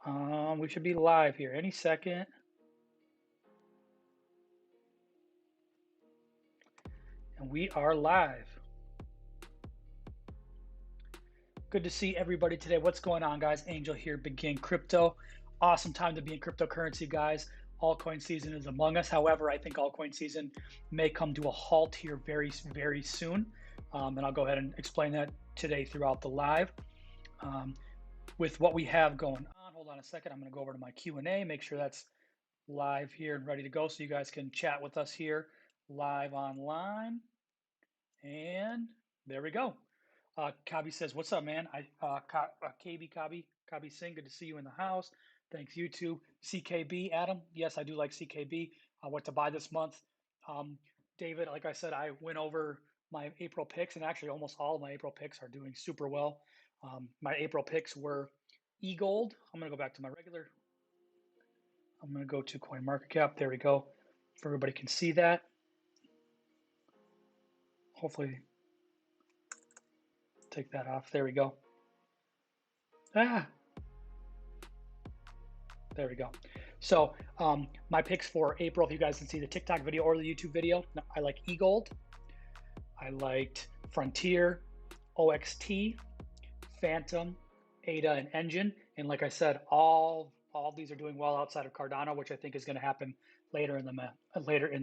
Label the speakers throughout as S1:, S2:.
S1: We should be live here any second. And we are live. Good to see everybody today. What's going on, guys? Angel here, Begin Crypto. Awesome time to be in cryptocurrency, guys. Altcoin season is among us. However, I think altcoin season may come to a halt here very, very soon. And I'll go ahead and explain that today throughout the live. With what we have going on, hold on a second. I'm going to go over to my Q&A, make sure that's live here and ready to go so you guys can chat with us here live online. And there we go. Kabi says, what's up, man? Kabi Singh, good to see you in the house. Thanks, YouTube. CKB, Adam. Yes, I do like CKB. What to buy this month. David, like I said, I went over my April picks, and actually almost all of my April picks are doing super well. My April picks were EGLD. I'm going to go back to my regular. I'm going to go to CoinMarketCap. There we go. If everybody can see that. Hopefully, take that off. There we go. There we go. So my picks for April, if you guys can see the TikTok video or the YouTube video, I like EGLD. I liked Frontier, OXT, Phantom, ADA, and Enjin. And like I said, all these are doing well outside of Cardano, which I think is going to happen later in the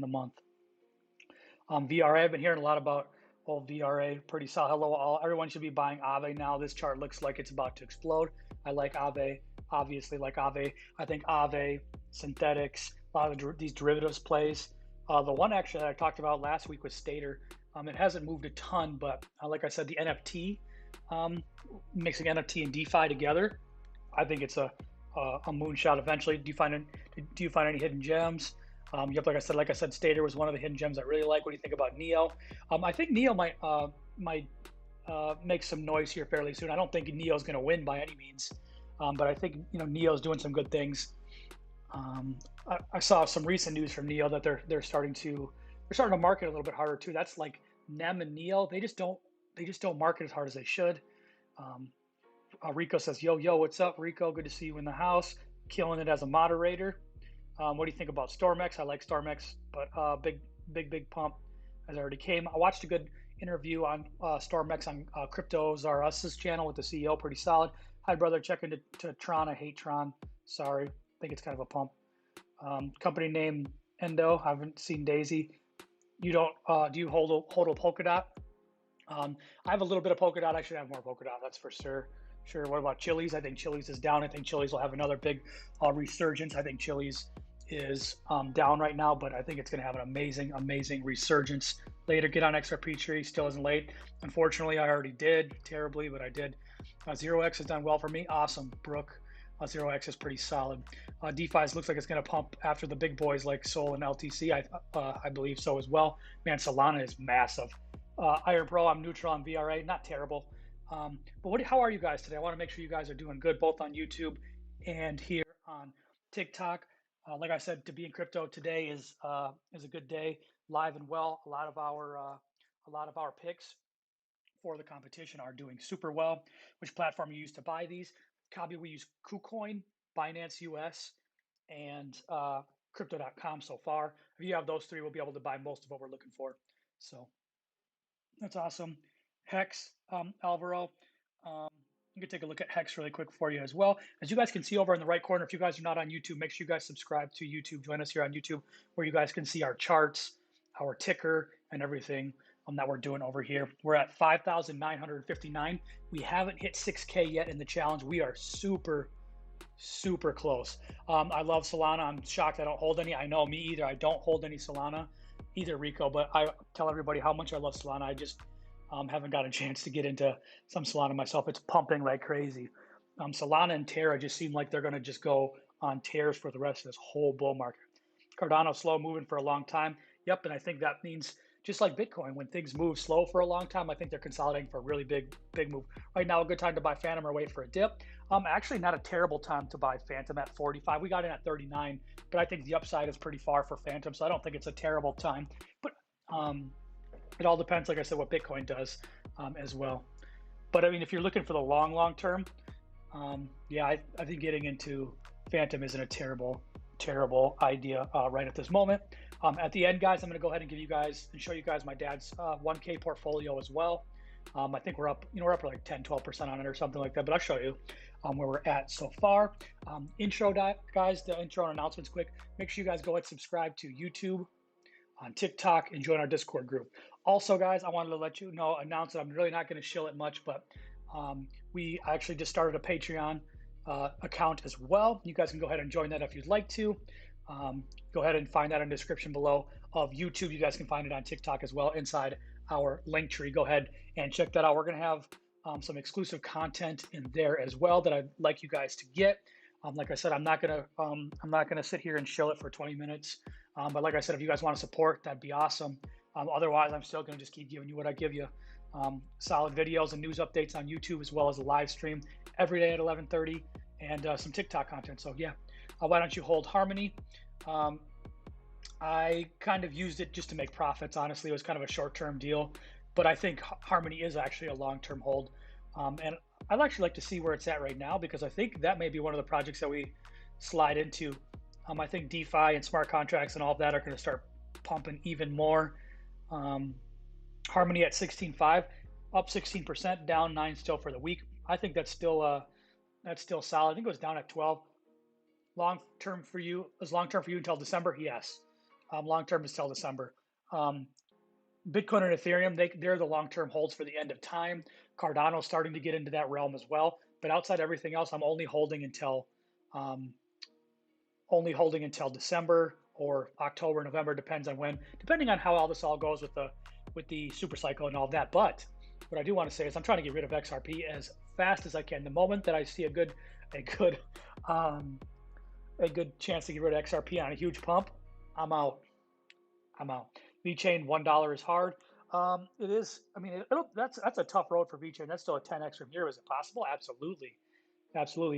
S1: month. VRA, I've been hearing a lot about VRA, pretty solid. Hello all. Everyone should be buying Aave now. This chart looks like it's about to explode. I like Aave, obviously like Aave. I think Aave, synthetics, a lot of these derivatives plays. The one actually that I talked about last week was Stater. It hasn't moved a ton, but like I said, the NFT, mixing NFT and DeFi together, I think it's a moonshot eventually. Do you find any hidden gems? Yep, like I said, Stater was one of the hidden gems I really like. What do you think about Neo? I think Neo might make some noise here fairly soon. I don't think Neo's going to win by any means, but I think Neo's doing some good things. I saw some recent news from Neo that they're starting to market a little bit harder too. That's like Nem and Neo. They just don't market as hard as they should. Rico says, yo, what's up, Rico? Good to see you in the house. Killing it as a moderator. What do you think about StormX? I like StormX, but big pump has already came. I watched a good interview on StormX on Cryptos R Us's channel with the CEO. Pretty solid. Hi, brother. Check into Tron. I hate Tron. Sorry. I think it's kind of a pump. Company name Endo. I haven't seen Daisy. You don't? Do you hold a Polkadot? I have a little bit of Polkadot. I should have more Polkadot. That's for sure. Sure. What about Chili's? I think Chili's is down. I think Chili's will have another big resurgence. I think Chili's is down right now, but I think it's going to have an amazing resurgence later. Get on XRP tree. Still isn't late. Unfortunately, I already did terribly, but I did. 0x has done well for me. Awesome, Brooke. 0x is pretty solid. DeFi looks like it's going to pump after the big boys like Sol and LTC. I believe so as well. Man, Solana is massive. Iron Pro, I'm neutral on VRA. Not terrible. But how are you guys today? I want to make sure you guys are doing good, both on YouTube and here on TikTok. Like I said, to be in crypto today is a good day, live and well. A lot of our picks for the competition are doing super well. Which platform you use to buy these? Kabi, we use KuCoin, Binance US, and Crypto.com so far. If you have those three, we'll be able to buy most of what we're looking for. So that's awesome. Hex, Alvaro. You can take a look at Hex really quick for you as well. As you guys can see over in the right corner, if you guys are not on YouTube, make sure you guys subscribe to YouTube. Join us here on YouTube where you guys can see our charts, our ticker, and everything that we're doing over here. We're at 5,959. We haven't hit 6K yet in the challenge. We are super close. I love Solana. I'm shocked I don't hold any. I know, me either. I don't hold any Solana either, Rico, but I tell everybody how much I love Solana. I just haven't got a chance to get into some Solana myself. It's pumping like crazy. Solana and Terra just seem like they're going to just go on tears for the rest of this whole bull market. Cardano slow moving for a long time. Yep, and I think that means just like Bitcoin, when things move slow for a long time, I think they're consolidating for a really big move. Right now, a good time to buy Phantom or wait for a dip. Actually, not a terrible time to buy Phantom at 45. We got in at 39, but I think the upside is pretty far for Phantom, so I don't think it's a terrible time. But it all depends, like I said, what Bitcoin does as well. But I mean, if you're looking for the long term, Yeah, I think getting into Phantom isn't a terrible idea right at this moment. At the end, guys, I'm going to go ahead and give you guys and show you guys my dad's 1K portfolio as well. I think we're up, we're up like 10, 12% on it or something like that, but I'll show you where we're at so far. Intro, guys, the intro and announcements quick. Make sure you guys go ahead and subscribe to YouTube, on TikTok, and join our Discord group. Also, guys, I wanted to let you know, announce that I'm really not going to shill it much, but we actually just started a Patreon account as well. You guys can go ahead and join that if you'd like to. Go ahead and find that in the description below of YouTube. You guys can find it on TikTok as well inside our link tree. Go ahead and check that out. We're going to have some exclusive content in there as well that I'd like you guys to get. Like I said, I'm not gonna sit here and shill it for 20 minutes. But like I said, if you guys want to support, that'd be awesome. Otherwise, I'm still gonna just keep giving you what I give you. Solid videos and news updates on YouTube, as well as a live stream every day at 11:30, and some TikTok content. So yeah, why don't you hold Harmony? I kind of used it just to make profits. Honestly, it was kind of a short-term deal, but I think Harmony is actually a long-term hold. And I'd actually like to see where it's at right now, because I think that may be one of the projects that we slide into. I think DeFi and smart contracts and all of that are going to start pumping even more. Harmony at 16.5, up 16%, down 9 still for the week. I think that's still solid. I think it was down at 12. Long term for you is long term for you until December. Yes, long term is till December. Bitcoin and Ethereum, they're the long-term holds for the end of time. Cardano starting to get into that realm as well. But outside everything else, I'm only holding until December or October, November, depending on how all this all goes with the super cycle and all that. But what I do want to say is I'm trying to get rid of XRP as fast as I can. The moment that I see a good chance to get rid of XRP on a huge pump, I'm out. VeChain, $1 is hard. It is. I mean, that's a tough road for VeChain. That's still a 10x from here. Is it possible? Absolutely.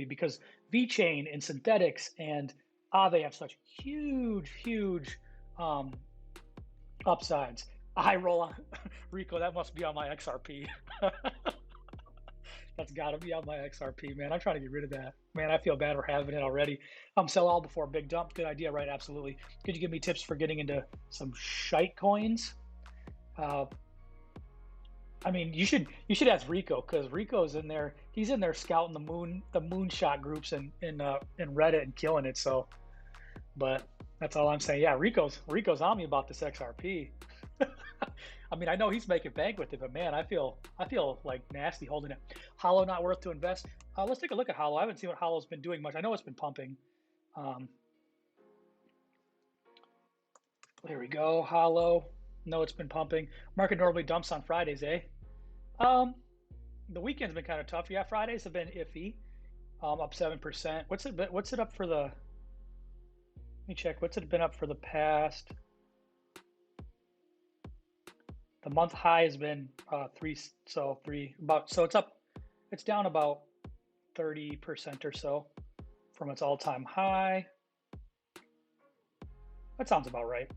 S1: Because VeChain and synthetics and Aave have such huge upsides. I roll on Rico. That must be on my XRP. That's got to be on my XRP, man. I'm trying to get rid of that. Man, I feel bad for having it already. Sell all before big dump. Good idea, right? Absolutely. Could you give me tips for getting into some shite coins? I mean, you should ask Rico, because Rico's in there. He's in there scouting the moonshot groups in Reddit and killing it. So, but that's all I'm saying. Yeah, Rico's on me about this XRP. I mean, I know he's making bank with it, but man, I feel like nasty holding it. Hollow not worth to invest. Let's take a look at Hollow. I haven't seen what Hollow's been doing much. I know it's been pumping. There we go, Hollow. No, it's been pumping. Market normally dumps on Fridays, eh? The weekend's been kind of tough. Yeah, Fridays have been iffy. Up 7%. What's it up for the? Let me check. What's it been up for the past? The month high has been 3. So it's up. It's down about 30% or so from its all-time high. That sounds about right.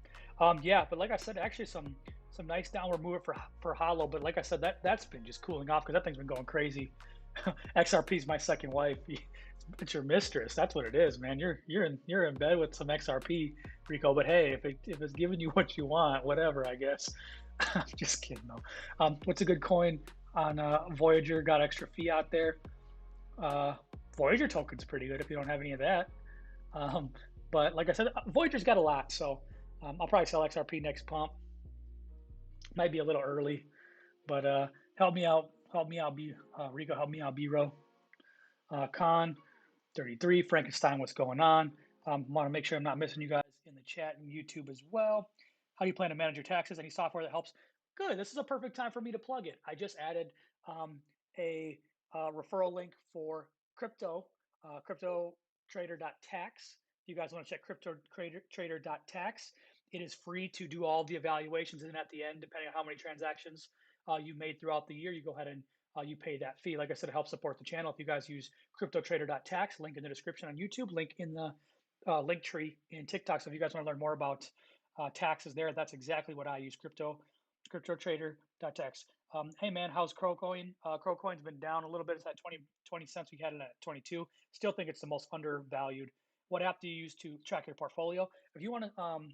S1: Yeah, but like I said, actually some nice downward movement for Hollow. But like I said, that's been just cooling off because that thing's been going crazy. XRP's my second wife. It's your mistress. That's what it is, man. You're in bed with some XRP, Rico. But hey, if it's giving you what you want, whatever, I guess. I'm just kidding though. What's a good coin on Voyager? Got extra fiat there. Voyager token's pretty good if you don't have any of that. But like I said, Voyager's got a lot, so I'll probably sell XRP next pump. Might be a little early, but help me out, Rico, help me out, B-Row. Con 33, Frankenstein, what's going on? Want to make sure I'm not missing you guys in the chat and YouTube as well. How do you plan to manage your taxes? Any software that helps? Good. This is a perfect time for me to plug it. I just added a referral link for crypto, cryptotrader.tax. If you guys want to check cryptotrader.tax, it is free to do all the evaluations. And at the end, depending on how many transactions you made throughout the year, you go ahead and you pay that fee. Like I said, it helps support the channel. If you guys use cryptotrader.tax, link in the description on YouTube, link in the link tree in TikTok. So if you guys want to learn more about taxes there, that's exactly what I use, cryptotrader.tax. Hey man, how's Crowcoin? Crowcoin's been down a little bit. It's at 20 cents. We had it at 22. Still think it's the most undervalued. What app do you use to track your portfolio? If you want to,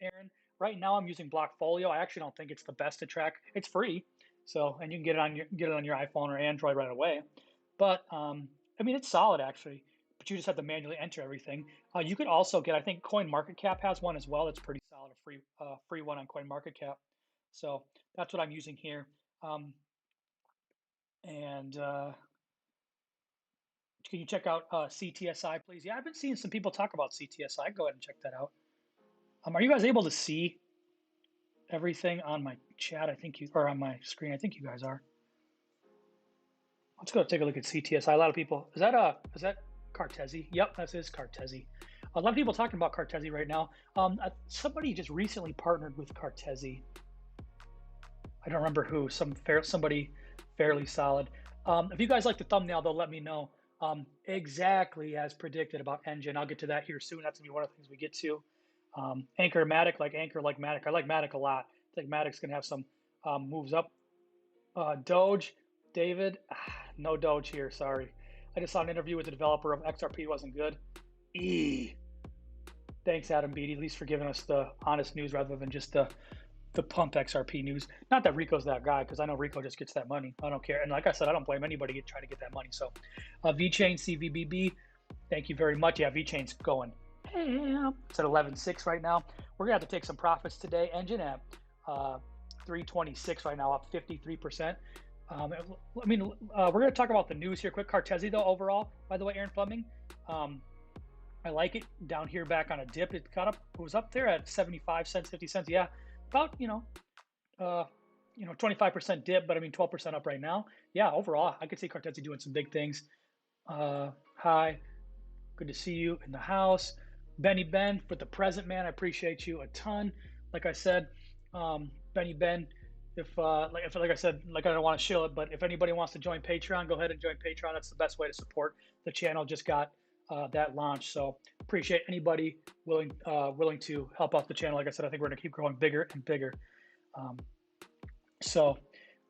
S1: Aaron, right now I'm using Blockfolio. I actually don't think it's the best to track. It's free, so and you can get it on your iPhone or Android right away. But I mean, it's solid actually. But you just have to manually enter everything. You could also get, I think CoinMarketCap has one as well. It's pretty solid, a free one on CoinMarketCap. So that's what I'm using here. And can you check out CTSI, please? Yeah, I've been seeing some people talk about CTSI. Go ahead and check that out. Are you guys able to see everything on my chat? I think you, or on my screen. I think you guys are. Let's go take a look at CTSI. A lot of people. Is that Cartesi? Yep, that is Cartesi. A lot of people talking about Cartesi right now. Somebody just recently partnered with Cartesi. I don't remember who. Somebody fairly solid. If you guys like the thumbnail, though, let me know. Exactly as predicted about Enjin. I'll get to that here soon. That's gonna be one of the things we get to. Anchor-matic, like Matic. I like Matic a lot. I think Matic's gonna have some moves up. Doge, David, no Doge here. Sorry. I just saw an interview with the developer of XRP. Wasn't good. Thanks, Adam Beatty, at least for giving us the honest news rather than just the pump XRP news. Not that Rico's that guy, because I know Rico just gets that money. I don't care. And like I said, I don't blame anybody trying to get that money. So VeChain, CVBB, thank you very much. Yeah, VeChain's going. It's at 11.6 right now. We're going to have to take some profits today. Enjin at 326 right now, up 53%. I mean, we're going to talk about the news here quick. Cartesi, though, overall, by the way, Aaron Fleming, I like it. Down here back on a dip. It was up there at 75 cents, 50 cents. Yeah. About 25% dip, but I mean 12% up right now. Yeah, overall, I could see Cartesi doing some big things. Hi, good to see you in the house. Benny Ben for the present, man. I appreciate you a ton. Like I said, Benny Ben, if like I said, like I don't want to shill it, but if anybody wants to join Patreon, go ahead and join Patreon. That's the best way to support the channel. Just got that launch, so appreciate anybody willing to help out the channel. Like I said, I think we're gonna keep growing bigger and bigger.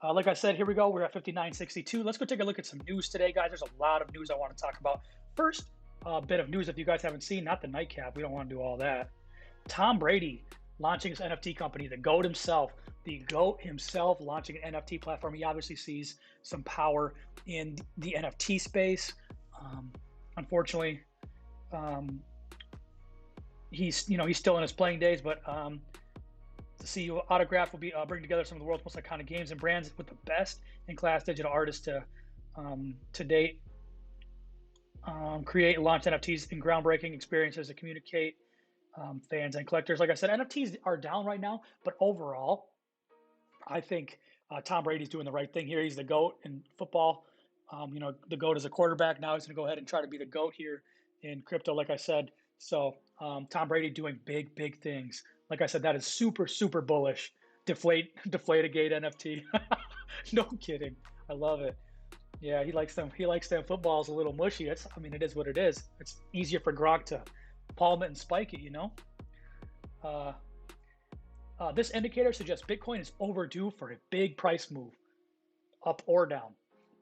S1: Like I said, here we go. We're at 59.62. Let's go take a look at some news today, guys. There's a lot of news I want to talk about. First bit of news, if you guys haven't seen, not the nightcap. We don't want to do all that. Tom Brady launching his NFT company, the GOAT himself. The GOAT himself launching an NFT platform. He obviously sees some power in the NFT space. Unfortunately, he's still in his playing days, but the CEO Autograph will be bringing together some of the world's most iconic games and brands with the best in class digital artists to date. Create and launch NFTs in groundbreaking experiences to communicate fans and collectors. Like I said, NFTs are down right now, but overall, I think Tom Brady's doing the right thing here. He's the GOAT in football. The GOAT is a quarterback. Now he's going to go ahead and try to be the GOAT here in crypto, like I said. So Tom Brady doing big things. Like I said, that is super, super bullish. Deflategate NFT. No kidding. I love it. Yeah, he likes them. He likes them footballs a little mushy. It is what it is. It's easier for Gronk to palm it and spike it, This indicator suggests Bitcoin is overdue for a big price move, up or down.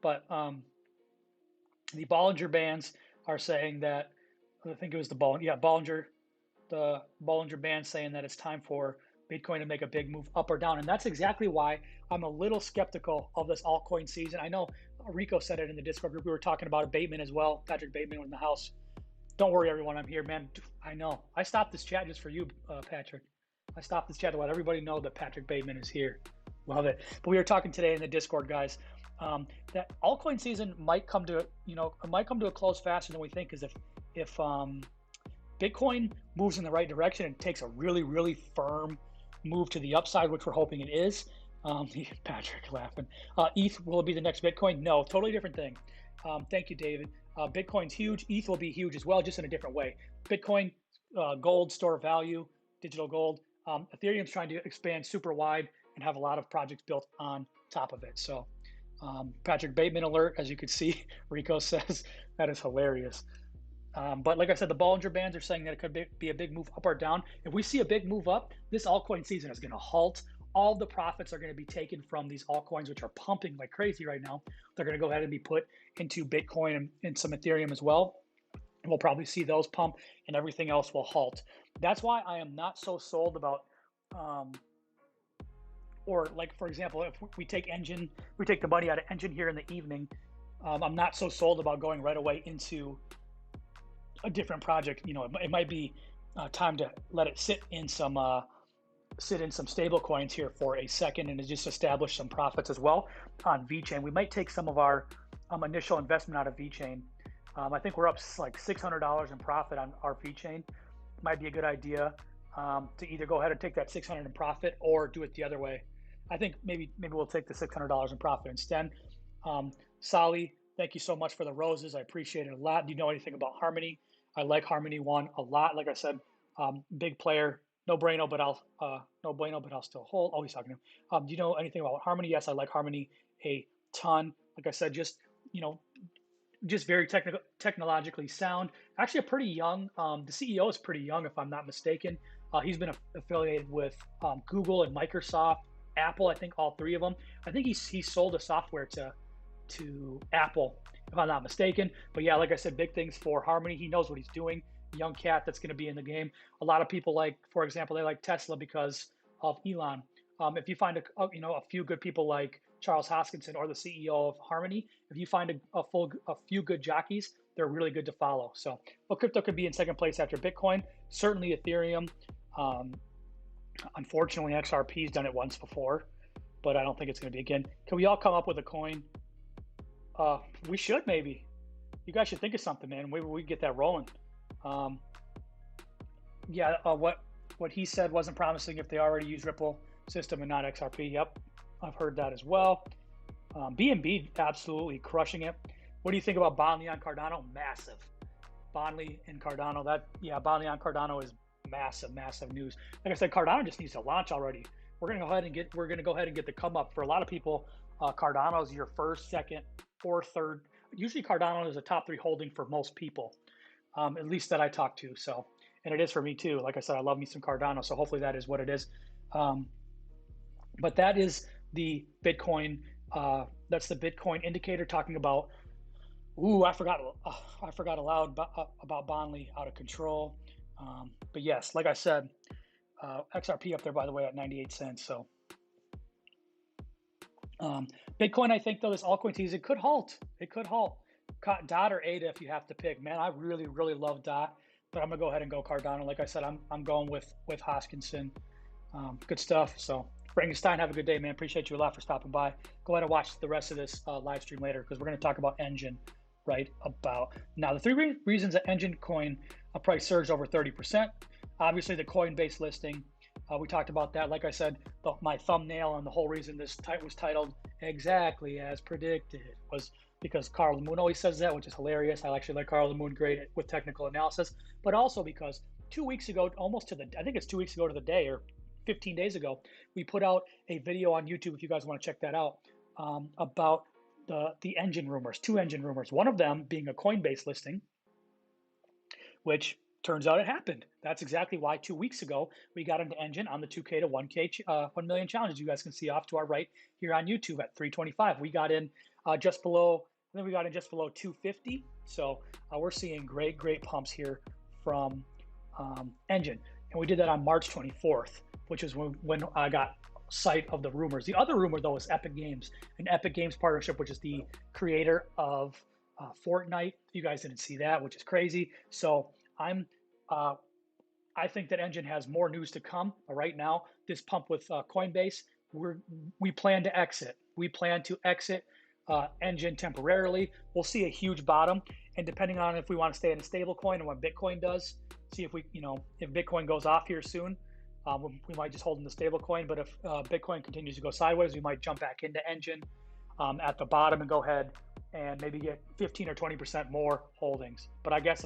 S1: But the Bollinger Bands are saying that, I think it was the Bollinger Band saying that it's time for Bitcoin to make a big move up or down. And that's exactly why I'm a little skeptical of this altcoin season. I know Rico said it in the Discord group. We were talking about it, Bateman as well. Patrick Bateman was in the house. Don't worry, everyone. I'm here, man. I know. I stopped this chat just for you, Patrick. I stopped this chat to let everybody know that Patrick Bateman is here. Love it. But we were talking today in the Discord, guys, that altcoin season might come to a close faster than we think. Because if Bitcoin moves in the right direction and takes a really firm move to the upside, which we're hoping it is. Patrick laughing. ETH will be the next Bitcoin? No, totally different thing. Thank you, David. Bitcoin's huge. ETH will be huge as well, just in a different way. Bitcoin, gold, store of value, digital gold. Ethereum's trying to expand super wide and have a lot of projects built on top of it. So Patrick Bateman alert, as you can see, Rico says, that is hilarious. But like I said, the Bollinger Bands are saying that it could be a big move up or down. If we see a big move up, this altcoin season is going to halt all the profits are going to be taken from these altcoins, which are pumping like crazy right now. They're going to go ahead and be put into Bitcoin and some Ethereum as well. And we'll probably see those pump, and everything else will halt. That's why I am not so sold about, or like, for example, if we take Enjin, we take the money out of Enjin here in the evening, I'm not so sold about going right away into a different project. You know, it might be time to let it sit in some stable coins here for a second, and to just establish some profits as well on VeChain. We might take some of our initial investment out of VeChain. I think we're up like $600 in profit on our VeChain. Might be a good idea to either go ahead and take that 600 in profit or do it the other way. I think maybe we'll take the $600 in profit instead. Sally, thank you so much for the roses. I appreciate it a lot. Do you know anything about Harmony? I like Harmony One a lot. Like I said, big player, no bueno, but I'll still hold. Always talking to him. Do you know anything about Harmony? Yes, I like Harmony a ton. Like I said, just just very technologically sound. Actually, a pretty young. The CEO is pretty young, if I'm not mistaken. He's been affiliated with Google and Microsoft, Apple. I think all three of them. I think he sold the software to Apple, if I'm not mistaken. But yeah, like I said, big things for Harmony. He knows what he's doing. Young cat that's going to be in the game. A lot of people like, for example, they like Tesla because of Elon. If you find a few good people like Charles Hoskinson or the CEO of Harmony, if you find a few good jockeys, they're really good to follow. So, well, crypto could be in second place after Bitcoin. Certainly Ethereum. Unfortunately, XRP's done it once before, but I don't think it's going to be again. Can we all come up with a coin? We should, maybe. You guys should think of something, man. Maybe we get that rolling. Yeah, what he said wasn't promising if they already use Ripple system and not XRP. Yep, I've heard that as well. BNB absolutely crushing it. What do you think about Bonley on Cardano? Massive. Bonley and Cardano. Bonley on Cardano is massive news. Like I said, Cardano just needs to launch already. We're gonna go ahead and get the come up. For a lot of people, Cardano is your first, second, or third. Usually Cardano is a top 3 holding for most people, at least that I talk to. So, and it is for me too. Like I said, I love me some Cardano. So hopefully that is what it is. But that is the Bitcoin. That's the Bitcoin indicator talking about. Ooh, I forgot aloud about Bonley out of control. But yes, like I said, XRP up there, by the way, at 98 cents. So Bitcoin, I think, though, this altcoin season could halt. It could halt. DOT or ADA if you have to pick. Man, I really love DOT, but I'm gonna go ahead and go Cardano. Like I said, I'm going with Hoskinson. Good stuff. So Frankenstein, have a good day, man. Appreciate you a lot for stopping by. Go ahead and watch the rest of this live stream later, because we're going to talk about Enjin right about now. The 3 reasons that Enjin coin price surged over 30%. Obviously, the Coinbase listing. We talked about that. Like I said, my thumbnail and the whole reason this was titled exactly as predicted was because Carl the Moon always says that, which is hilarious. I actually like Carl the Moon, great with technical analysis, but also because 2 weeks ago, I think it's 2 weeks ago to the day, or 15 days ago, we put out a video on YouTube, if you guys want to check that out, about the Enjin rumors, 2 Enjin rumors. One of them being a Coinbase listing, which turns out it happened. That's exactly why 2 weeks ago we got into Enjin on the 2K to 1 million challenges. You guys can see off to our right here on YouTube at 325. We got in just below 250. So we're seeing great pumps here from Enjin, and we did that on March 24th. Which is when I got sight of the rumors. The other rumor, though, is Epic Games, an Epic Games partnership, which is the creator of Fortnite. You guys didn't see that, which is crazy. So I think that Enjin has more news to come. Right now, this pump with Coinbase, we plan to exit. We plan to exit Enjin temporarily. We'll see a huge bottom, and depending on if we want to stay in a stable coin and what Bitcoin does, see if if Bitcoin goes off here soon. We might just hold in the stable coin, but if Bitcoin continues to go sideways, we might jump back into Enjin at the bottom and go ahead and maybe get 15 or 20% more holdings. But I guess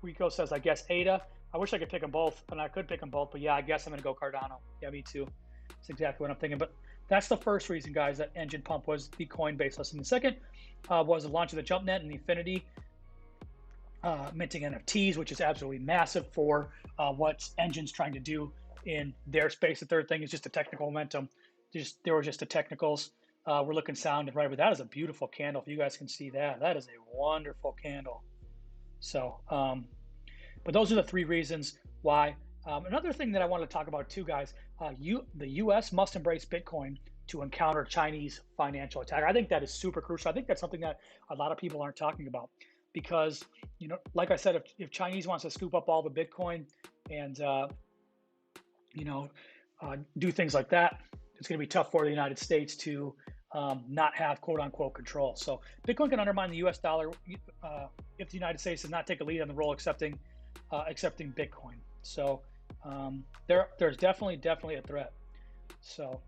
S1: Rico says, I guess ADA. I wish I could pick them both, and I could pick them both, but yeah, I guess I'm going to go Cardano. Yeah, me too. That's exactly what I'm thinking. But that's the first reason, guys, that Enjin pump was the Coinbase listing. The second was the launch of the JumpNet and the Infinity. Minting NFTs, which is absolutely massive for what Enjin's trying to do in their space. The third thing is just the technical momentum. There were just the technicals. We're looking sound and right, but that is a beautiful candle. If you guys can see that, that is a wonderful candle. So, but those are the three reasons why. Another thing that I want to talk about too, guys, the US must embrace Bitcoin to encounter Chinese financial attack. I think that is super crucial. I think that's something that a lot of people aren't talking about because, you know, like I said, if Chinese wants to scoop up all the Bitcoin and, you know, do things like that, it's going to be tough for the United States to not have quote unquote control. So Bitcoin can undermine the US dollar if the United States does not take a lead on the role accepting Bitcoin. So there's definitely a threat. So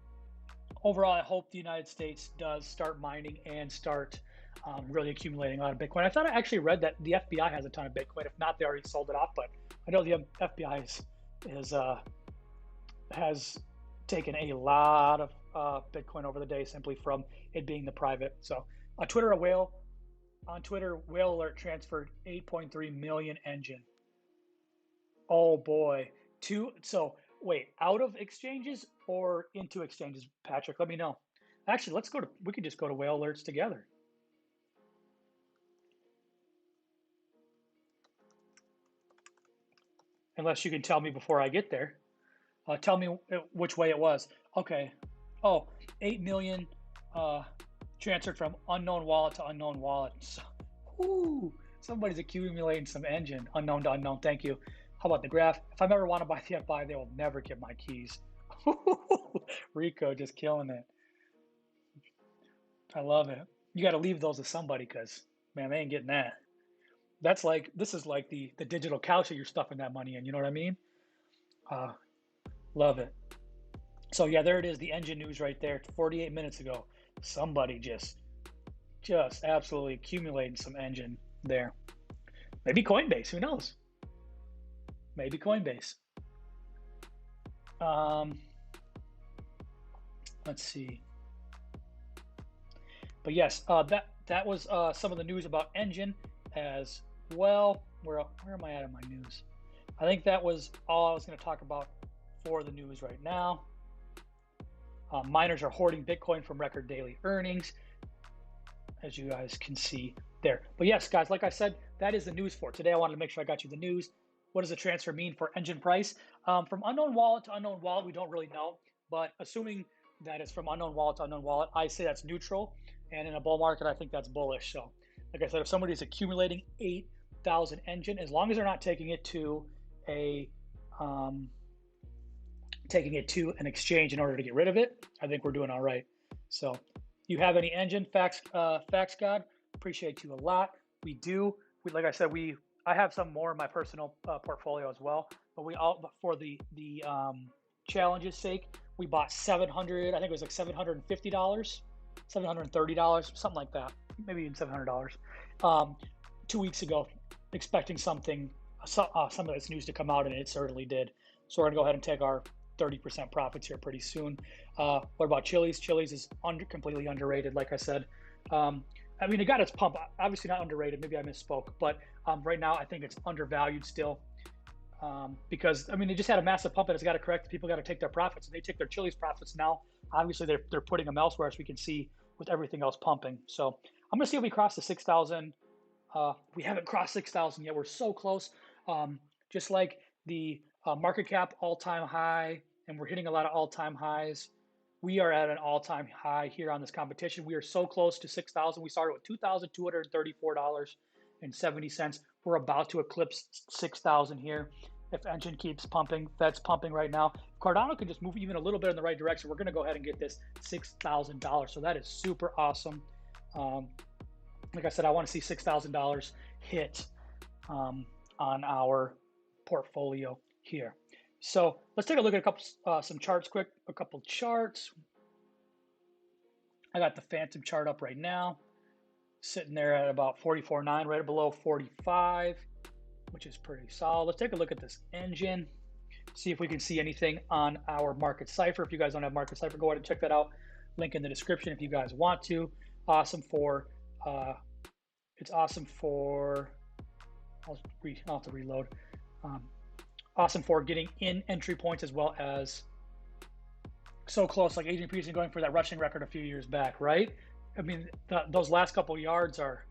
S1: overall, I hope the United States does start mining and start really accumulating a lot of Bitcoin. I thought I actually read that the FBI has a ton of Bitcoin. If not, they already sold it off. But I know the FBI has taken a lot of Bitcoin over the day simply from it being the private. So on Twitter, whale alert transferred 8.3 million Enjin. Oh boy. So wait, out of exchanges or into exchanges, Patrick? Let me know. Actually, we can just go to whale alerts together. Unless you can tell me before I get there. Tell me which way it was. Okay. Oh, 8 million transferred from unknown wallet to unknown wallet. So, somebody's accumulating some Enjin. Unknown to unknown. Thank you. How about the graph? If I ever want to buy the FI, they will never get my keys. Rico just killing it. I love it. You got to leave those to somebody because, man, they ain't getting that. This is like the digital couch that you're stuffing that money in. You know what I mean? Love it. So yeah, there it is. The Enjin news right there. 48 minutes ago. Somebody just absolutely accumulating some Enjin there. Maybe Coinbase. Who knows? Maybe Coinbase. Let's see. But yes, that was some of the news about Enjin as well. Where am I at in my news? I think that was all I was going to talk about for the news right now. Miners are hoarding Bitcoin from record daily earnings, as you guys can see there. But yes, guys, like I said, that is the news for today. I wanted to make sure I got you the news. What does the transfer mean for Enjin price? From unknown wallet to unknown wallet, we don't really know. But assuming that it's from unknown wallet to unknown wallet, I say that's neutral. And in a bull market, I think that's bullish. So like I said, if somebody's accumulating 8,000 Enjin, as long as they're not taking it to an exchange in order to get rid of it, I think we're doing all right. So you have any Enjin, Facts God? Appreciate you a lot. We do. Like I said, I have some more in my personal portfolio as well, but for the challenge's sake, we bought 700. I think it was like $750, $730, something like that, maybe even $700. 2 weeks ago, expecting some of this news to come out, and it certainly did. So we're gonna go ahead and take our 30% profits here pretty soon. What about Chili's? Chili's is completely underrated, like I said. I mean, it got its pump. Obviously not underrated. Maybe I misspoke, but right now I think it's undervalued still because I mean, it just had a massive pump and it's got to correct. People got to take their profits, and they take their Chili's profits now. Obviously, they're putting them elsewhere, as we can see with everything else pumping. So I'm gonna see if we cross the 6,000. We haven't crossed 6,000 yet. We're so close. Just like the market cap all-time high, and we're hitting a lot of all-time highs. We are at an all-time high here on this competition. We are so close to 6,000. We started with $2,234.70. We're about to eclipse 6,000 here. If Enjin keeps pumping, Fed's pumping right now. Cardano can just move even a little bit in the right direction. We're going to go ahead and get this $6,000. So that is super awesome. Like I said, I want to see $6,000 hit on our portfolio here. So let's take a look at some charts quick. A couple charts. I got the Phantom chart up right now, sitting there at about 44.9, right below 45, which is pretty solid. Let's take a look at this Enjin, see if we can see anything on our MarketCipher. If you guys don't have MarketCipher, go ahead and check that out. Link in the description if you guys want to. Awesome for it's awesome for. I'll have to reload. awesome for getting in entry points as well as so close, like Adrian Peterson going for that rushing record a few years back, right? I mean, those last couple yards are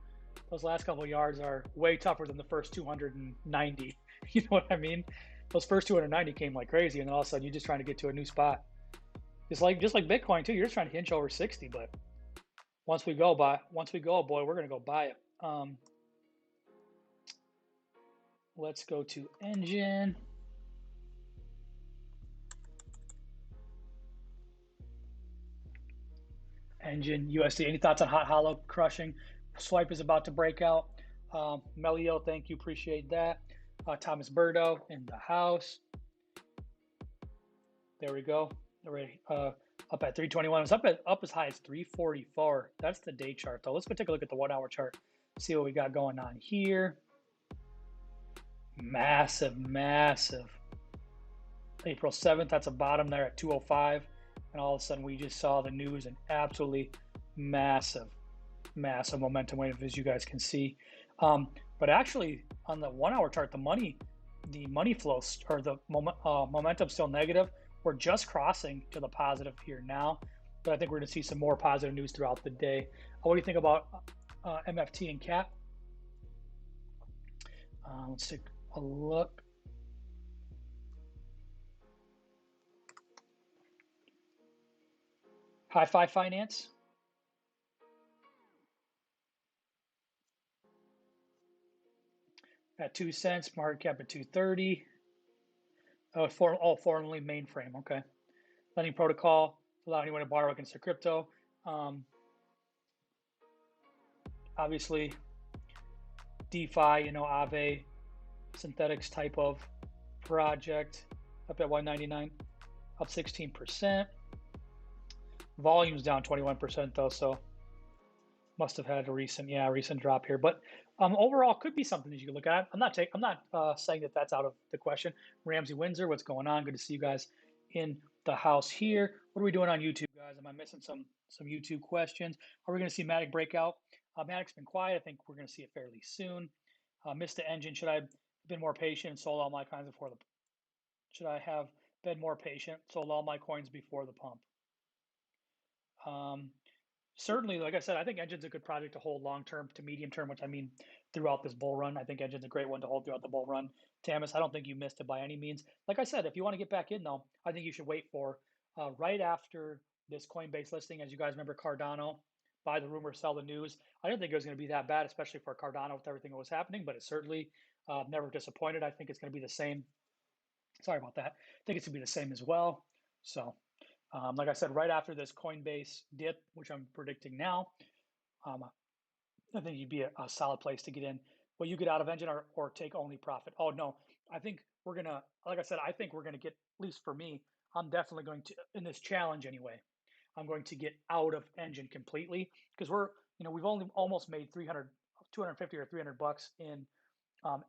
S1: way tougher than the first 290. You know what I mean? Those first 290 came like crazy, and then all of a sudden you're just trying to get to a new spot. Just like Bitcoin too, you're just trying to inch over 60, but once we go, boy, we're gonna go buy it. Let's go to Enjin. Enjin USD. Any thoughts on hot hollow crushing? Swipe is about to break out. Melio, thank you, appreciate that. Thomas Burdo in the house. There we go. Already up at 321. It's up as high as 344. That's the day chart though. Let's go take a look at the 1 hour chart. See what we got going on here. Massive. April 7th, that's a bottom there at 205. And all of a sudden we just saw the news and absolutely massive momentum wave, as you guys can see. But actually on the 1 hour chart, the money flows, or the momentum still negative. We're just crossing to the positive here now, but I think we're going to see some more positive news throughout the day. What do you think about MFT and CAT? Let's take a look. Hi-Fi Finance. At 2 cents, market cap at 230. Formerly mainframe. Okay. Lending protocol to allow anyone to borrow against their crypto. Obviously, DeFi, Aave, synthetics type of project, up at 199, up 16%. Volume's down 21% though, so must have had a recent drop here. But overall, could be something that you can look at. I'm not saying that that's out of the question. Ramsey Windsor, what's going on? Good to see you guys in the house here. What are we doing on YouTube, guys? Am I missing some YouTube questions? Are we going to see Matic breakout? Matic's been quiet. I think we're going to see it fairly soon. Missed the Enjin. Should I have been more patient and sold all my coins before the? Should I have been more patient, sold all my coins before the pump? Certainly, like I said, I think Enjin's a good project to hold long-term to medium-term, which I mean throughout this bull run. I think Enjin's a great one to hold throughout the bull run. Tamis, I don't think you missed it by any means. Like I said, if you want to get back in, though, I think you should wait for right after this Coinbase listing. As you guys remember, Cardano, buy the rumor, sell the news. I didn't think it was going to be that bad, especially for Cardano with everything that was happening, but it certainly never disappointed. I think it's going to be the same. Sorry about that. I think it's going to be the same as well. So. Like I said, right after this Coinbase dip, which I'm predicting now, I think you'd be a solid place to get in. Will you get out of Enjin or take only profit? Oh, no. I think we're going to, like I said, I think we're going to get, at least for me, I'm definitely going to, in this challenge anyway, I'm going to get out of Enjin completely because we've only almost made 250 or 300 bucks in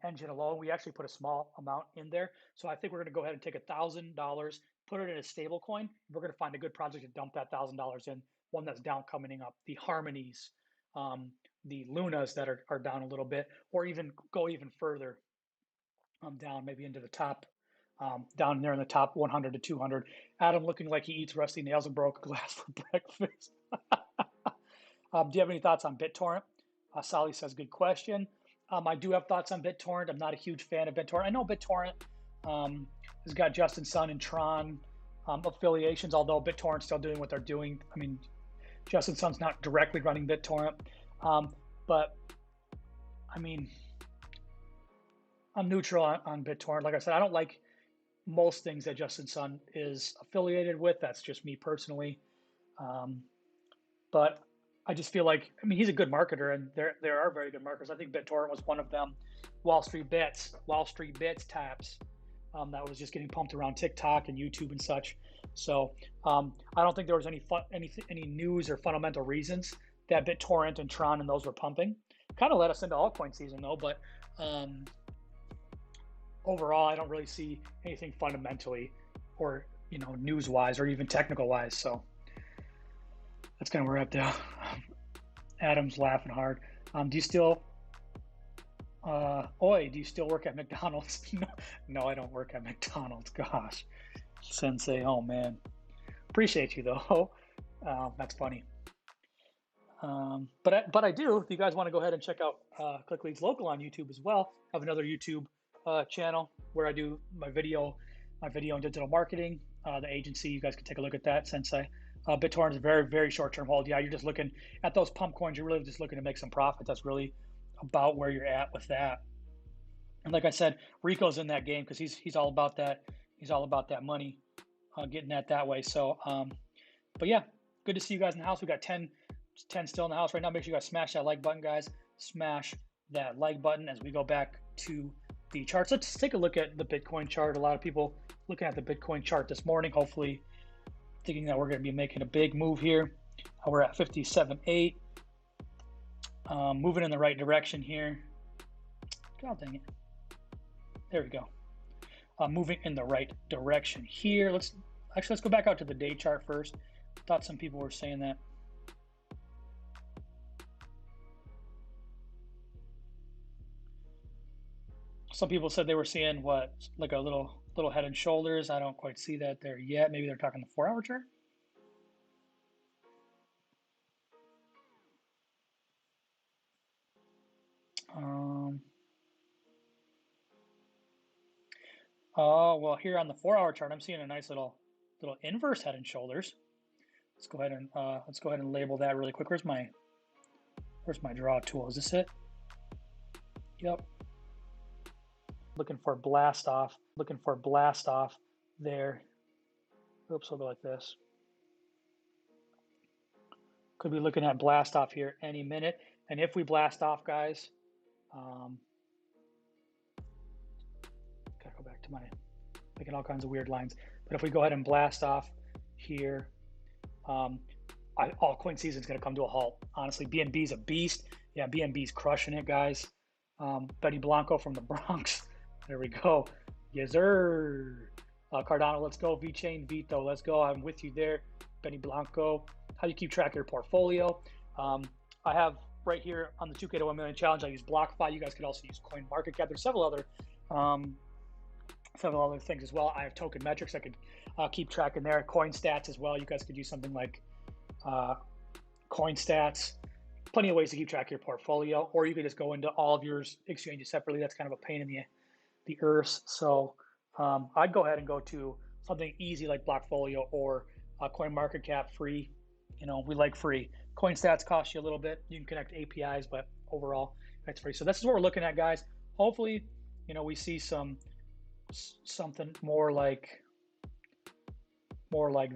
S1: Enjin alone. We actually put a small amount in there. So I think we're going to go ahead and take $1,000, put it in a stable coin. We're going to find a good project to dump that $1,000 in, one that's down coming up, the Harmonies, the Lunas that are down a little bit, or even go even further down, maybe into the top, down there in the top 100 to 200. Adam looking like he eats rusty nails and broke glass for breakfast. Do you have any thoughts on BitTorrent? Sally says, good question. I do have thoughts on BitTorrent. I'm not a huge fan of BitTorrent. I know BitTorrent has got Justin Sun and Tron affiliations, although BitTorrent's still doing what they're doing. I mean, Justin Sun's not directly running BitTorrent, but I mean, I'm neutral on BitTorrent. Like I said, I don't like most things that Justin Sun is affiliated with. That's just me personally. But I just feel like, I mean, he's a good marketer, and there are very good marketers. I think BitTorrent was one of them. Wall Street Bits taps that was just getting pumped around TikTok and YouTube and such. So I don't think there was any news or fundamental reasons that BitTorrent and Tron and those were pumping. Kind of led us into altcoin season though, but overall, I don't really see anything fundamentally or news-wise or even technical-wise. So that's kind of where we're at there. Adam's laughing hard. Do you still Oi, do you still work at McDonald's? No, I don't work at McDonald's. Gosh, Sensei. Oh man, appreciate you though. That's funny. But I do. If you guys want to go ahead and check out Click Leads Local on YouTube as well, I have another YouTube channel where I do my video and digital marketing. The agency, you guys can take a look at that. Sensei. BitTorrent is a very, very short-term hold. Yeah, you're just looking at those pump coins. You're really just looking to make some profit. That's really about where you're at with that. And like I said, Rico's in that game because he's all about that. He's all about that money, getting that way. So, but yeah, good to see you guys in the house. We got 10 still in the house right now. Make sure you guys smash that like button, guys. Smash that like button as we go back to the charts. Let's take a look at the Bitcoin chart. A lot of people looking at the Bitcoin chart this morning, hopefully thinking that we're going to be making a big move here. We're at 57.8. Moving in the right direction here. God dang it. There we go. Moving in the right direction here. Let's go back out to the day chart first. Thought some people were saying that. Some people said they were seeing what, like a little head and shoulders. I don't quite see that there yet. Maybe they're talking the 4-hour chart. Oh, well, here on the 4-hour chart, I'm seeing a nice little inverse head and shoulders. Let's go ahead and label that really quick. Where's my draw tool? Is this it? Yep. Looking for blast off there. Oops, we'll go like this. Could be looking at blast off here any minute. And if we blast off, guys, gotta go back to my making all kinds of weird lines. But if we go ahead and blast off here, altcoin season is gonna come to a halt. Honestly, BNB's a beast. Yeah, BNB's crushing it, guys. Betty Blanco from the Bronx. There we go. Yes, sir. Cardano, let's go. VeChain, Vito, let's go. I'm with you there. Benny Blanco. How do you keep track of your portfolio? I have right here on the 2K to 1 million challenge, I use BlockFi. You guys could also use CoinMarketCap. There's several other things as well. I have TokenMetrics. I could keep track in there. CoinStats as well. You guys could use something like CoinStats. Plenty of ways to keep track of your portfolio, or you could just go into all of your exchanges separately. That's kind of a pain in the earth. So I'd go ahead and go to something easy like Blockfolio or CoinMarketCap free. You know, we like free. CoinStats cost you a little bit. You can connect APIs, but overall, that's free. So this is what we're looking at, guys. Hopefully, you know, we see something more like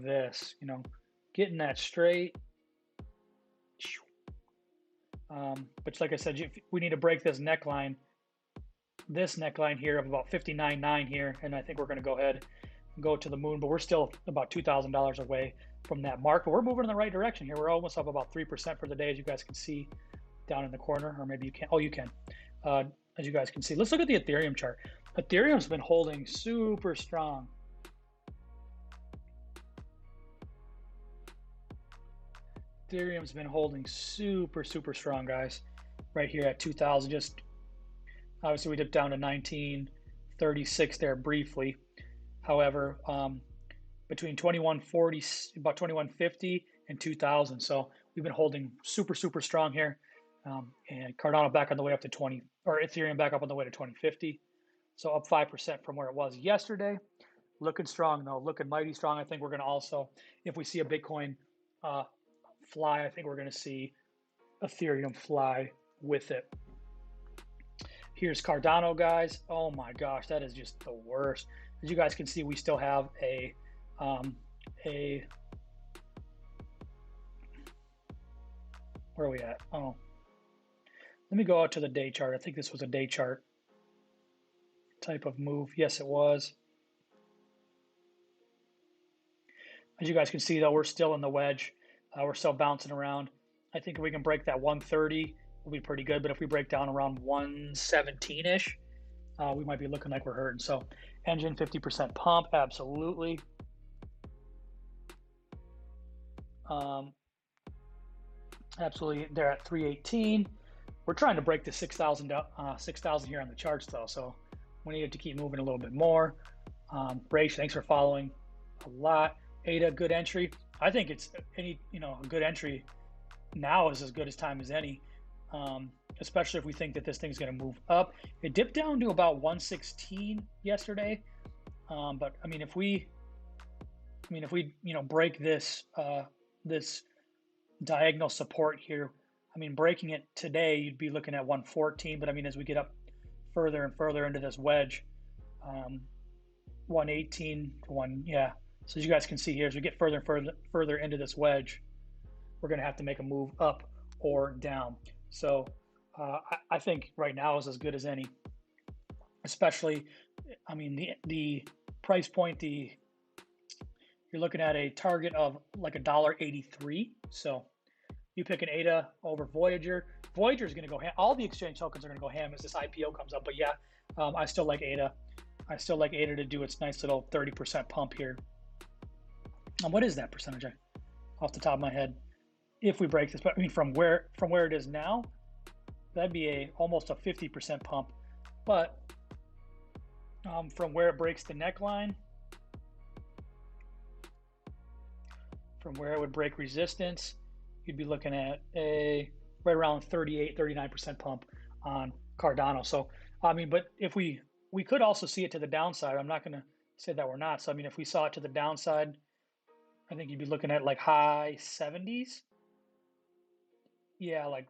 S1: this. You know, getting that straight. But like I said, we need to break this neckline here of about 59.9 here, and I think we're going to go ahead and go to the moon. But we're still about $2,000 away from that mark. But we're moving in the right direction here. We're almost up about 3% for the day, as you guys can see down in the corner, or maybe you can't. Oh, you can. As you guys can see, let's look at the Ethereum chart. Ethereum's been holding super strong. Ethereum's been holding super strong, guys. Right here at 2,000. Just obviously we dipped down to 1936 there briefly. However, between 2140, about 2150 and 2,000. So we've been holding super strong here. And Cardano back on the way up to 20, or Ethereum back up on the way to 2050. So up 5% from where it was yesterday. Looking strong though, looking mighty strong. I think we're going to also, if we see a Bitcoin fly, I think we're going to see Ethereum fly with it. Here's Cardano, guys. Oh my gosh, that is just the worst. As you guys can see, we still have a where are we at? Oh, let me go out to the day chart. I think this was a day chart type of move. Yes, it was. As you guys can see, though, we're still in the wedge. We're still bouncing around. I think if we can break that 130, we'll be pretty good. But if we break down around 117-ish, we might be looking like we're hurting. So Enjin 50% pump, absolutely. Absolutely, they're at 318. We're trying to break the 6,000 here on the charts though, so we need it to keep moving a little bit more. Rach, thanks for following a lot. Ada, good entry. I think it's a good entry now is as good as time as any, especially if we think that this thing's going to move up. It dipped down to about 116 yesterday, but I mean, if we break this this diagonal support here, I mean, breaking it today, you'd be looking at 114. But I mean, as we get up further and further into this wedge, 118 to so as you guys can see here, as we get further and further into this wedge, we're going to have to make a move up or down. So I think right now is as good as any, especially, I mean, the price point, you're looking at a target of like $1.83. So you pick an ADA over Voyager. Voyager is going to go ham. All the exchange tokens are going to go ham as this IPO comes up. But yeah, I still like ADA. I still like ADA to do its nice little 30% pump here. And what is that percentage? Off the top of my head, if we break this, but I mean from where it is now, that'd be almost a 50% pump. But from where it breaks the neckline, from where it would break resistance, you'd be looking at a right around 39% pump on Cardano. So I mean, but if we could also see it to the downside. I'm not going to say that we're not. So I mean, if we saw it to the downside, I think you'd be looking at like high 70s. Yeah, like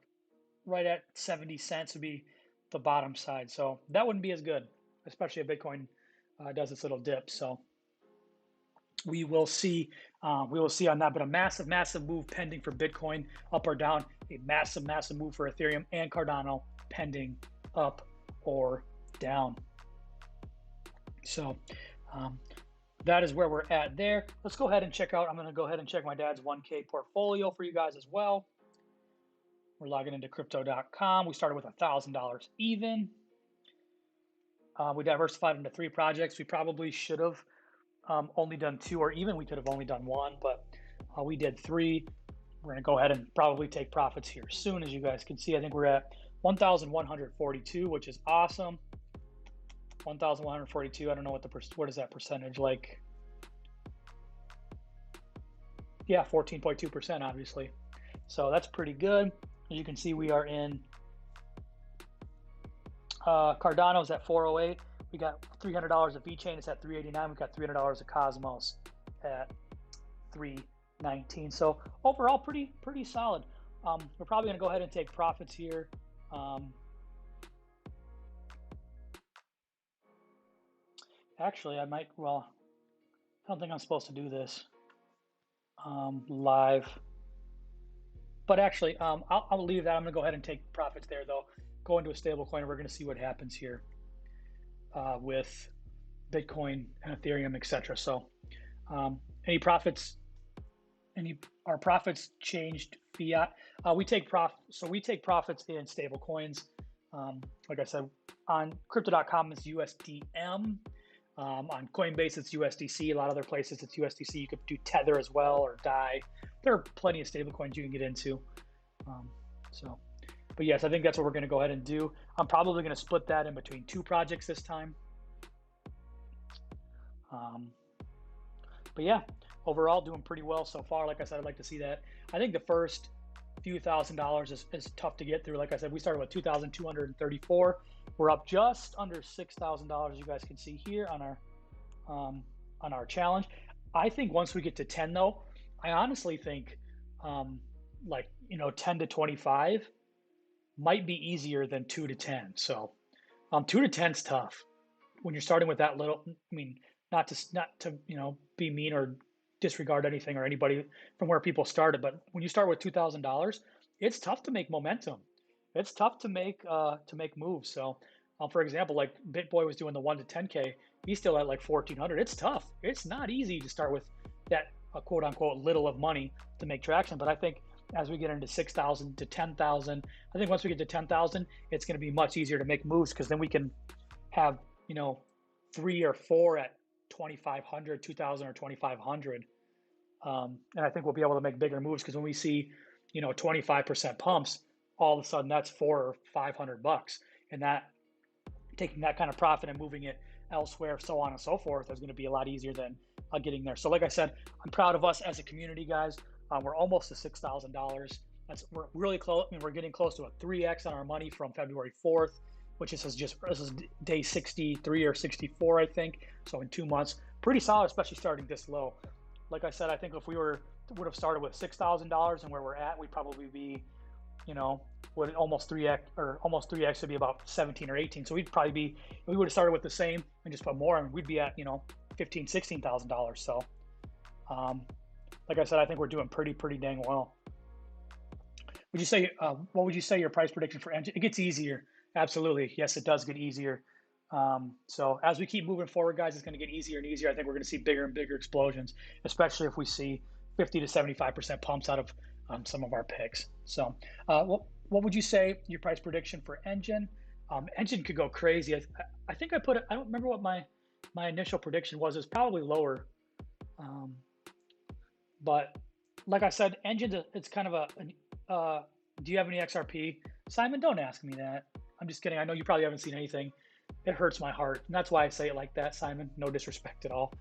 S1: right at 70 cents would be the bottom side. So that wouldn't be as good, especially if Bitcoin does its little dip. So we will see on that. But a massive move pending for Bitcoin, up or down. A massive move for Ethereum and Cardano pending up or down. So that is where we're at there. Let's go ahead and check out. I'm going to go ahead and check my dad's 1K portfolio for you guys as well. We're logging into crypto.com. We started with $1,000 even. We diversified into 3 projects. We probably should have only done 2, or even we could have only done 1, but we did 3. We're going to go ahead and probably take profits here soon. As you guys can see, I think we're at 1,142, which is awesome. 1,142. I don't know what is that percentage like? Yeah, 14.2%, obviously. So that's pretty good. As you can see, we are in Cardano's at 408. We got $300 of VeChain. It's at 389. We got $300 of Cosmos at 319. So overall, pretty solid. We're probably going to go ahead and take profits here. Actually, I might. Well, I don't think I'm supposed to do this live. But actually, I'll leave that. I'm going to go ahead and take profits there, though. Go into a stable coin, and we're going to see what happens here with Bitcoin and Ethereum, etc. So, any profits? Our profits changed fiat? We take profits in stable coins. Like I said, on Crypto.com it's USDM. On Coinbase it's USDC. A lot of other places it's USDC. You could do Tether as well, or DAI. There are plenty of stable coins you can get into. But yes, I think that's what we're going to go ahead and do. I'm probably going to split that in between 2 projects this time. But yeah, overall doing pretty well so far. Like I said, I'd like to see that. I think the first few $1,000s is tough to get through. Like I said, we started with 2,234. We're up just under $6,000. You guys can see here on our challenge. I think once we get to 10, though, I honestly think 10 to 25 might be easier than 2 to 10. So 2 to 10 is tough when you're starting with that little. I mean, not to be mean or disregard anything or anybody from where people started, but when you start with $2,000, it's tough to make momentum. It's tough to make moves. So, for example, like BitBoy was doing the 1 to 10K, he's still at like 1,400. It's tough. It's not easy to start with that quote unquote little of money to make traction. But I think as we get into 6,000 to 10,000, I think once we get to 10,000, it's going to be much easier to make moves, because then we can have 3 or 4 at 2,500, 2,000 or 2,500. And I think we'll be able to make bigger moves, because when we see 25% pumps, all of a sudden that's $400 or $500, and that taking that kind of profit and moving it elsewhere, so on and so forth, is going to be a lot easier than getting there. So like I said, I'm proud of us as a community, guys. We're almost to $6,000. We're really close. I mean, we're getting close to a 3x on our money from February 4th, which this is day 63 or 64, I think. So in 2 months, pretty solid, especially starting this low. Like I said, I think if we would have started with $6,000 and where we're at, we'd probably be, you know, would almost 3x would be about 17 or 18. So we'd probably be, if we would have started with the same and just put more, and we'd be at, you know, $15,000, $16,000. So like I said, I think we're doing pretty dang well. Would you say what would you say your price prediction for Enjin? It gets easier. Absolutely. Yes, it does get easier. So as we keep moving forward, guys, it's going to get easier and easier. I think we're going to see bigger and bigger explosions, especially if we see 50 to 75% pumps out of some of our picks. So what would you say your price prediction for Enjin? Enjin could go crazy. I think I don't remember what my initial prediction was. It's probably lower. But like I said, Enjin, it's kind of do you have any XRP? Simon, don't ask me that. I'm just kidding. I know you probably haven't seen anything. It hurts my heart, and that's why I say it like that, Simon. No disrespect at all.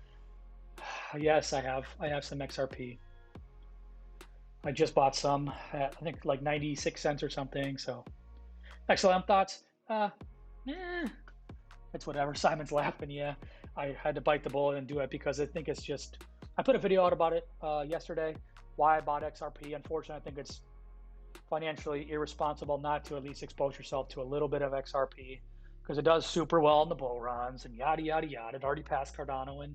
S1: Yes, I have some XRP. I just bought some at, I think, like 96 cents or something. So, XLM thoughts? It's whatever. Simon's laughing. Yeah, I had to bite the bullet and do it because I think it's just. I put a video out about it yesterday. Why I bought XRP. Unfortunately, I think it's financially irresponsible not to at least expose yourself to a little bit of XRP, because it does super well in the bull runs and yada yada yada. It already passed Cardano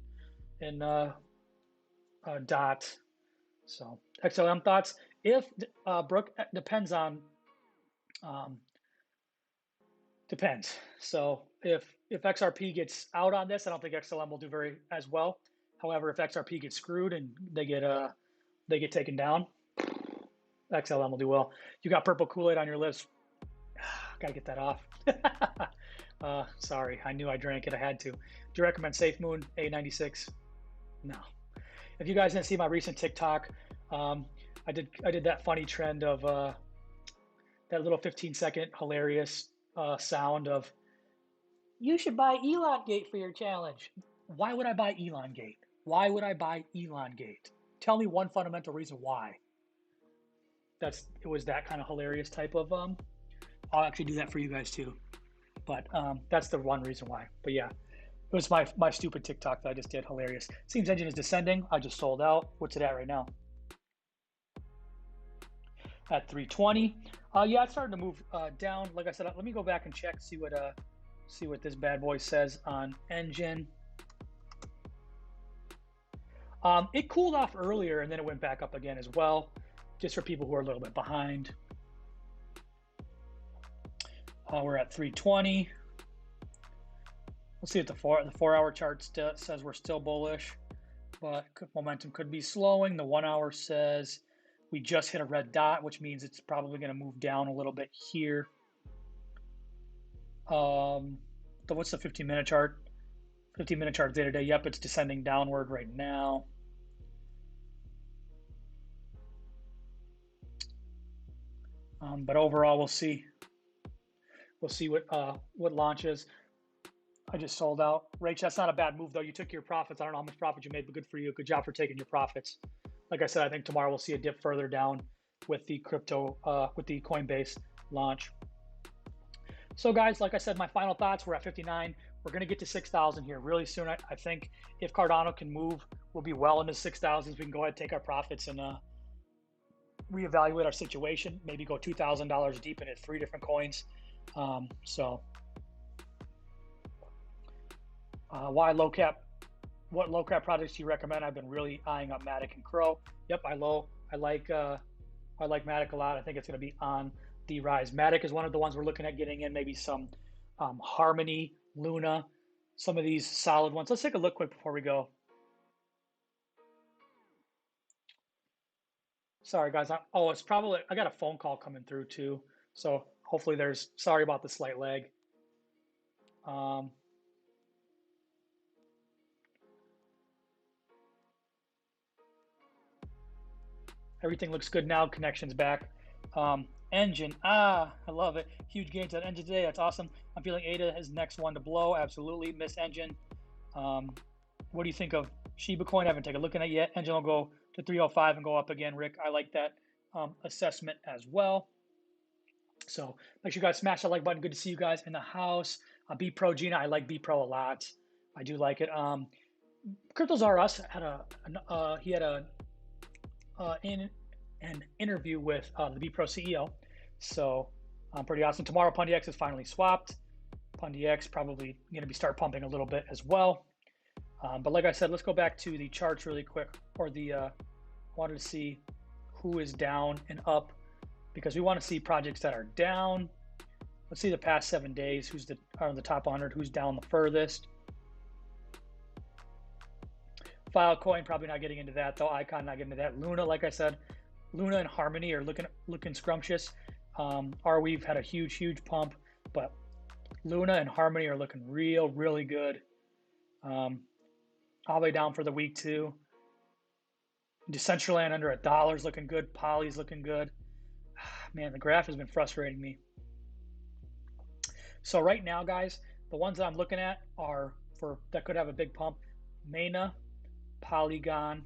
S1: and DOT. So XLM thoughts. If Brooke, depends on depends. So if XRP gets out on this, I don't think XLM will do very as well. However, if XRP gets screwed and they get taken down, XLM will do well. You got purple Kool-Aid on your lips. Gotta get that off. Sorry, I knew I drank it. I had to. Do you recommend Safe Moon A96? No. If you guys didn't see my recent TikTok, I did that funny trend of that little 15-second hilarious sound of, you should buy Elongate for your challenge. Why would I buy Elongate? Why would I buy Elongate? Tell me one fundamental reason why. It was that kind of hilarious type of I'll actually do that for you guys too. But that's the one reason why. But yeah, it was my stupid TikTok that I just did. Hilarious. Seems Enjin is descending. I just sold out. What's it at right now? At 320. Yeah, it's starting to move down. Like I said, let me go back and check, see what this bad boy says on Enjin. It cooled off earlier and then it went back up again as well, just for people who are a little bit behind. We're at 320. Let's see what the 4-hour chart says. We're still bullish, but momentum could be slowing. The 1 hour says we just hit a red dot, which means it's probably going to move down a little bit here. What's the 15-minute chart? 15-minute chart day to day. Yep, it's descending downward right now. But overall, we'll see. We'll see what launches. I just sold out. Rach, that's not a bad move though. You took your profits. I don't know how much profit you made, but good for you. Good job for taking your profits. Like I said, I think tomorrow we'll see a dip further down with the with the Coinbase launch. So guys, like I said, my final thoughts, we're at 59. We're going to get to 6,000 here really soon. I think if Cardano can move, we'll be well into 6,000s. We can go ahead and take our profits and reevaluate our situation, maybe go $2,000 deep into 3 different coins. Why low cap? What low cap projects do you recommend? I've been really eyeing up Matic and Crow. Yep, I like Matic a lot. I think it's going to be on the rise. Matic is one of the ones we're looking at getting in. Maybe some Harmony, Luna, some of these solid ones. Let's take a look quick before we go. Sorry guys. It's probably, I got a phone call coming through too. So hopefully sorry about the slight lag. Everything looks good now. Connection's back. Enjin. I love it. Huge gains on Enjin today. That's awesome. I'm feeling ADA is next one to blow. Absolutely. Miss Enjin. What do you think of Shiba Coin? I haven't taken a look at it yet. Enjin will go to 305 and go up again, Rick. I like that assessment as well. So make sure you guys smash that like button. Good to see you guys in the house. B Pro Gina, I like B Pro a lot. I do like it. Cryptos R Us had he had an interview with the B Pro CEO. So pretty awesome. Tomorrow PundyX is finally swapped. PundyX probably going to start pumping a little bit as well. But like I said, let's go back to the charts really quick, or wanted to see who is down and up, because we want to see projects that are down. Let's see the past 7 days, who's on the top 100, who's down the furthest. Filecoin, probably not getting into that though. Icon, not getting into that. Luna, like I said, Luna and Harmony are looking scrumptious. We've had a huge pump, but Luna and Harmony are looking really good. All the way down for the week too. Decentraland under $1 is looking good. Poly's looking good. Man, the graph has been frustrating me. So right now, guys, the ones that I'm looking at are that could have a big pump: Mana, Polygon,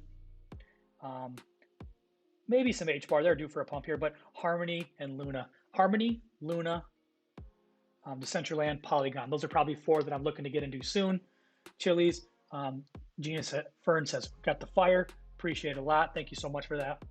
S1: maybe some HBAR. They're due for a pump here, but Harmony and Luna. Harmony, Luna, Decentraland, Polygon. Those are probably 4 that I'm looking to get into soon. Chili's, Gina Fern says, got the fire. Appreciate it a lot. Thank you so much for that.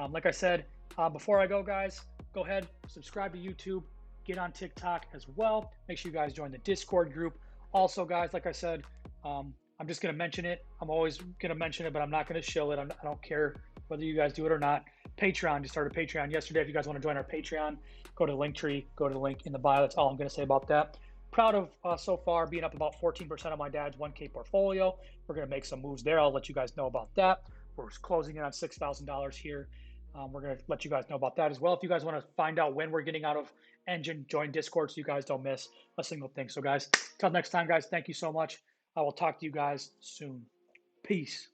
S1: Like I said, before I go, guys, go ahead, subscribe to YouTube, get on TikTok as well. Make sure you guys join the Discord group. Also, guys, like I said, I'm just going to mention it. I'm always going to mention it, but I'm not going to show it. I don't care whether you guys do it or not. Patreon, just started Patreon yesterday. If you guys want to join our Patreon, go to the link tree, go to the link in the bio. That's all I'm going to say about that. Proud of so far being up about 14% of my dad's 1K portfolio. We're going to make some moves there. I'll let you guys know about that. We're closing in on $6,000 here. We're going to let you guys know about that as well. If you guys want to find out when we're getting out of Enjin, join Discord so you guys don't miss a single thing. So guys, till next time, guys, thank you so much. I will talk to you guys soon. Peace.